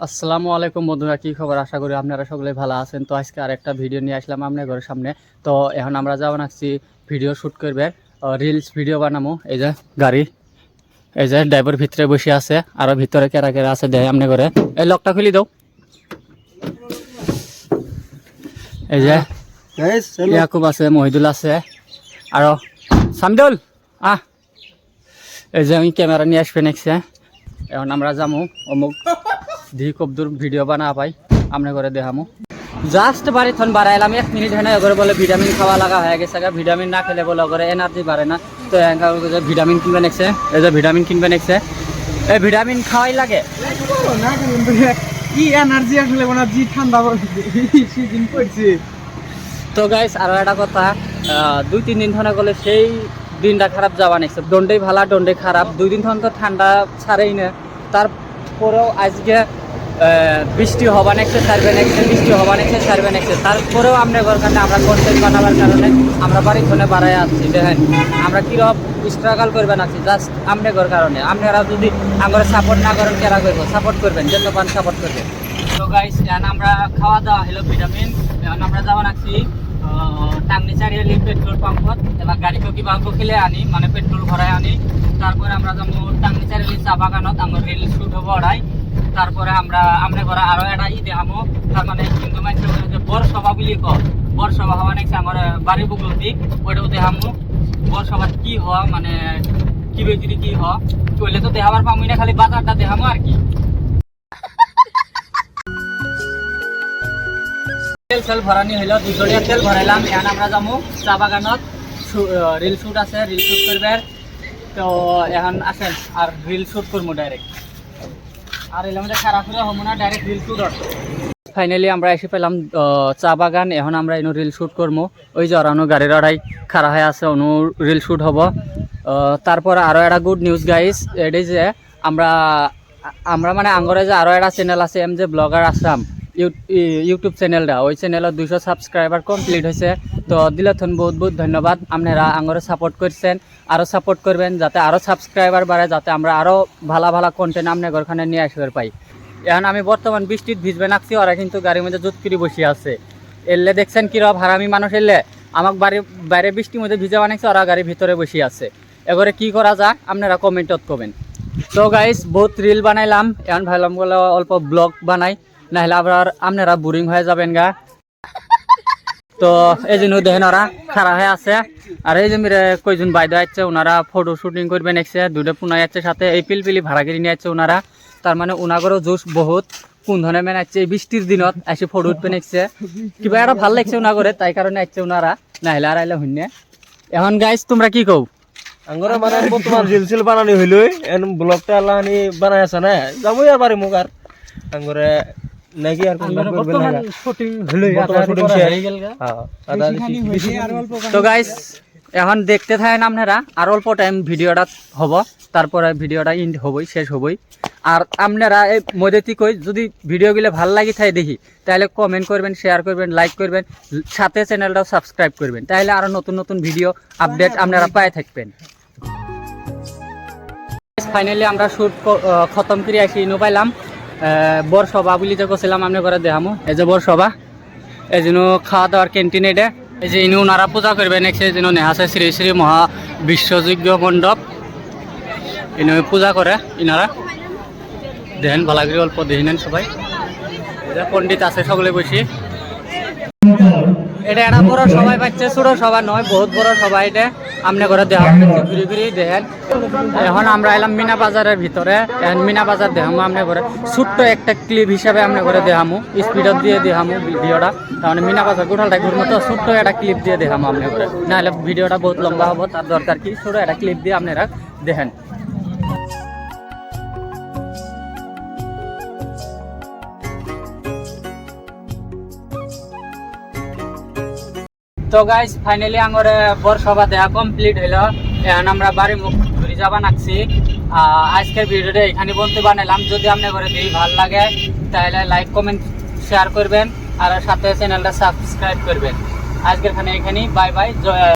আসসালামু আলাইকুম বন্ধুরা, কি খবর? আশা করি আপনারা সকলে ভালো আছেন। তো আজকে আরেকটা ভিডিও নিয়ে আসলাম আপনার ঘরের সামনে। তো এখন আমরা যাবো নাকছি ভিডিও শ্যুট করবে, রিলস ভিডিও বানাবো। এই যে গাড়ি, এই যে ড্রাইভার ভিতরে বসে আছে, আরো ভিতরে কেরা কেরা আছে দেয় আপনি করে। এই লকটা খুলি দাও। এই যে ইয়াকুব আছে, মহিদুল আছে, আরো সামদুল এই যে আমি ক্যামেরা নিয়ে আসবে নেক্সে। এখন আমরা যাবো অমুক দি কবদুর ভিডিও বানা পাই আমনে করে দেখামু। জাস্ট বাড়ি থন বাড়াইলাম 1 মিনিট হয় না, করে বলে ভিটামিন খাওয়া লাগা হয়ে গেছে। ভিটামিন না খেলে বলে করে এনার্জি বাড়ে না। তো ভিটামিন কিনবে নেক্সে, এই যে ভিটামিন কিনবে নেক্সে। এই ভিটামিন খাওয়াই লাগে কি এনার্জি আসলে জি ঠান্ডা সিজন পড়ছে। তো গাইস আরো একটা কথা, 2-3 দিন ধরে গেলে সেই দিনটা খারাপ যাওয়া নেক্সে। দণ্ডেই ভালা দণ্ডেই খারাপ। 2 দিন ধরে তো ঠান্ডা ছাড়েই না, তারপরেও আজকে বৃষ্টি হবা নেক্সে ছাড়বে নেক্সে, বৃষ্টি হবা নেক্সে ছাড়বে নেক্সে। তারপরেও আমরা ঘরখানে আমরা কন্টেন্ট বানাবার কারণে আমরা বাড়ির ধনে বাড়াই আসছি। দেখেন আমরা কীরকম স্ট্রাগল করবেন আছি জাস্ট আমরা ঘর কারণে। আপনারা যদি আমরা সাপোর্ট না করেন কেরা করবো? সাপোর্ট করবেন, যত পান সাপোর্ট করবেন। তো গাইস এখন আমরা খাওয়া দাওয়া হলো ভিটামিন। এখন আমরা যাবো নাকি টাঙ্গি চারিয়ালি পেট্রোল পাম্পত। এবার গাড়িকে কিবা খেলে আনি, মানে পেট্রোল ভরাই আনি। তারপরে আমরা যাবো টাঙ্গি চারিয়ালি চা বাগানত, আমার রিল শুট হবো ওরাই। তারপরে আমরা ঘরে আরো একটা দেখামো। তার মানে কিন্তু মানুষের বর সভা বুলি কয়, বর সভা হওয়া নাকি আমার বাড়ির বুকুর দিক, ওইটাও দেখামো। বর সভা কি হওয়া মানে কি বেগিরি কি হওয়া চলে তো দেখাবার পামই না, খালি বাজারটা দেখামো আর কি। তেল ভরানি হইল, 2 লিটার তেল ভরাইলাম। এখন আমরা যাবো চা বাগানত, রিল শুট আছে, রিল শুট করবে। তো এখন আসেন আর রিল শুট করবো ডাইরেক্ট। আর এর মধ্যে খারাপ হলে হবো না, ডাইরেক্ট রিল শুট। ফাইনালি আমরা এসে পেলাম চা বাগান। এখন আমরা এনে রিল শুট করবো। ওই যে ওরা গাড়ির আড়াই খাড়া হয়ে আছে, অনু রিল শুট হবো। তারপর আরও একটা গুড নিউজ গাইস, এটাই যে আমরা মানে আঙ্গরে যে আরও একটা চ্যানেল আছে, এম যে ব্লগার আসাম ইউটিউব চ্যানেলটা, ওই চ্যানেলত 200 সাবস্ক্রাইবার কমপ্লিট হয়েছে। তো দিলেন বহুত বহুত ধন্যবাদ। আপনারা আঙ্গরে সাপোর্ট করছেন, আরও সাপোর্ট করবেন যাতে আরও সাবস্ক্রাইবার বাড়ে, যাতে আমরা আরও ভালো ভালো কন্টেন্ট আপনার ঘরখানে নিয়ে আসবার পাই। এখন আমি বর্তমান বৃষ্টির ভিজবে নাকছি, ওরা কিন্তু গাড়ির মধ্যে জুত করে বসে আছে। এলে দেখছেন কিরকম হারামি মানুষ। এলে আমাকে বাইরে বৃষ্টির মধ্যে ভিজে বানাইছে, ওরা গাড়ির ভিতরে বসে আছে। এবারে কি করা যায় আপনারা কমেন্টত করবেন। তো গাইস বহুত রিল বানাইলাম, এখন ভাবলাম বলে অল্প ব্লগ বানাই, নাহলে আবার আপনারা বোরিং হয়ে যাবেন গা। তো এই জন্য দেখেন ওরা খাড়া হয়ে আছে। আর এই যে মেরে কয়জন বাইদা আসছে, ওনারা ফটো শুটিং করবেন এসছে, 2টা পুনাই যাচ্ছে সাথে। এই পিলপিলি ভাড়াগিরি নিয়ে যাচ্ছে ওনারা। তার মানে ওনাগরও জোশ বহুত, কোন ধরনের মেন আসছে এই বৃষ্টির দিনত এসে ফটো উঠবেন এসছে। কিবা একটা ভাল লাগছে ওনাগরে, তাই কারণে আসছে ওনারা, নাহলে আর আইলে হইনে। এখন গাইস তোমরা কি কও? আঙ্গরা মানে বর্তমান রিল বানানি হইলো, এন ব্লগটা আল্লাহ নি বানাই আছে না, যাবই আর বাড়ি মুখ আর আঙ্গরে নাকি আর কোন বর্তমান শুটিং হইলো, শুটিং হয়ে গেল গা। হ্যাঁ তো গাইস এখন দেখতে থাকেন আপনারা, আর অল্প টাইম ভিডিওটা হব, তারপরে ভিডিওটা ইন্ড হবই, শেষ হবই। আর আপনারা এই মধ্যে কই যদি ভিডিওগুলো ভালো লাগে থাকে দেখি, তাহলে কমেন্ট করবেন, শেয়ার করবেন, লাইক করবেন, সাথে চ্যানেলটাও সাবস্ক্রাইব করবেন, তাহলে আরও নতুন নতুন ভিডিও আপডেট আপনারা পাই থাকবেন। ফাইনালি আমরা শ্যুট খতম করে আসি, ইনো পাইলাম বরসভা বুলি যে করছিলাম আপনি করে দেখামো। এই যে বরসভা, এই জন্য খাওয়া দাওয়ার ক্যান্টিন এটা। এই যে ইনি ওনারা পূজা করবেন নেক্সট, এই জন্য নেহাছে শ্রী শ্রী মহা বিশ্বযজ্ঞ মণ্ডপ, ইনি পূজা করে ইনারা। দেখেন ভালাগিরি অল্প দেখি নেন সবাই, পণ্ডিত আছে সকলে বসি। এটা একটা বড় সবাই পাচ্ছে, ছোট সভা নয়, বহুত বড় সবাই। এটা আপনি করে দেওয়া ঘুরি ঘুরি দেখেন। এখন আমরা এলাম মিনা বাজারের ভিতরে, এখন মিনা বাজার দেখামো আপনি করে ছোট্ট একটা ক্লিপ হিসাবে আপনি করে দেখামো, স্পিডত দিয়ে দেখামো ভিডিওটা। তার মিনা বাজার গোটালটা ঘুর মতো ছোট্ট একটা ক্লিপ দিয়ে দেখামো আপনি করে, নাহলে ভিডিওটা বহুত লম্বা হবো। তার দরকার কি ছোট একটা ক্লিপ দিয়ে আপনারা দেখেন। তো গাইস ফাইনালি আমার বরসভা দেওয়া কমপ্লিট হইল। এখন আমরা বাড়ি মুখ ঘুরে যাবা নাকছি। আজকের ভিডিওটা এখানে বলতে বানালাম। যদি আপনার ঘরে দেখি ভালো লাগে তাহলে লাইক কমেন্ট শেয়ার করবেন, আর সাথে চ্যানেলটা সাবস্ক্রাইব করবেন। আজকের এখানেই বাই বাই।